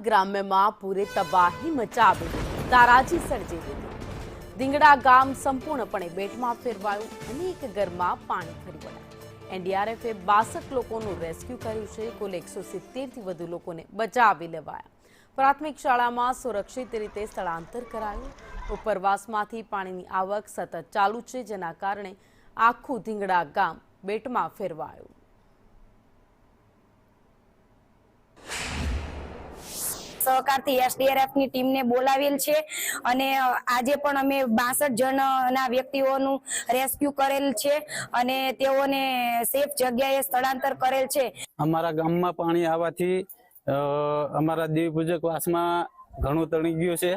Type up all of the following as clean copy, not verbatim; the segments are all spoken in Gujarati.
ગ્રામ્યમાં પૂરે તબાહી મચાવી તારાજી સર્જી દીધી। ધીંગડા ગામ સંપૂર્ણપણે બેટમાં ફેરવાયું, અનેક ઘરમાં પાણી ફરી વળ્યા। એનડીઆરએફે 62 લોકોનું રેસ્ક્યુ કર્યું છે। કુલ 170થી વધુ લોકોને બચાવી લેવાયા। પ્રાથમિક શાળામાં સુરક્ષિત રીતે સ્થળાંતર કરાયું। ઉપરવાસમાંથી પાણીની આવક સતત ચાલુ છે, જેના કારણે આખું ધીંગડા ગામ બેટમાં ફેરવાયું। सहकारથી એસડીઆરએફની ટીમને બોલાવેલ છે અને આજે પણ અમે 62 જણના વ્યક્તિઓનું રેસ્ક્યુ કરેલ છે અને તેઓને સેફ જગ્યાએ સ્થળાંતર કરેલ છે। અમારા ગામમાં પાણી આવવાથી અમારા દેવપૂજક વાસમાં ઘણું તણી ગયું છે।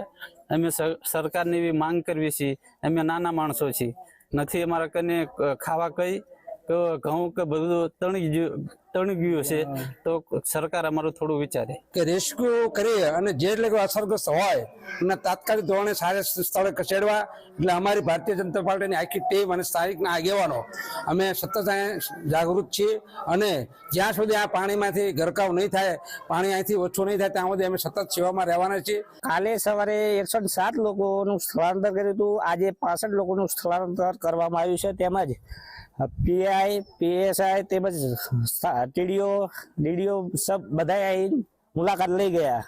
અમે સરકારની એવી માંગ કરવી છે। અમે નાના માણસો છીએ, નથી અમારા કને ખાવા કઈ તો ઘઉં કે બધું તણી ગયું છે, તો સરકાર અમારું થોડું વિચારે કે રેસ્ક્યુ કરી અને જે લોકો અસરગ્રસ્ત હોય અને તાત્કાલિક ધોરણે સારા સ્થળે ખસેડવા। એટલે અમારી ભારતીય જનતા પાર્ટીની આખી ટીમ અને સ્થાનિકના આગેવાનો અમે સતત જાગૃત છીએ અને જ્યાં સુધી આ પાણીમાંથી ગરકાવ નહીં થાય, પાણી અહીંથી ઓછું નહીં થાય, ત્યાં સુધી અમે સતત સેવામાં રહેવાના છીએ। કાલે સવારે 107 લોકોનું સ્થળાંતર કર્યું હતું। આજે 65 લોકોનું સ્થળાંતર કરવામાં આવ્યું છે। તેમજ પીઆઈ, પીએસઆઈ તેમજ ટીડીઓ, ડીડીઓ સબ બધાએ મુલાકાત લઈ ગયા।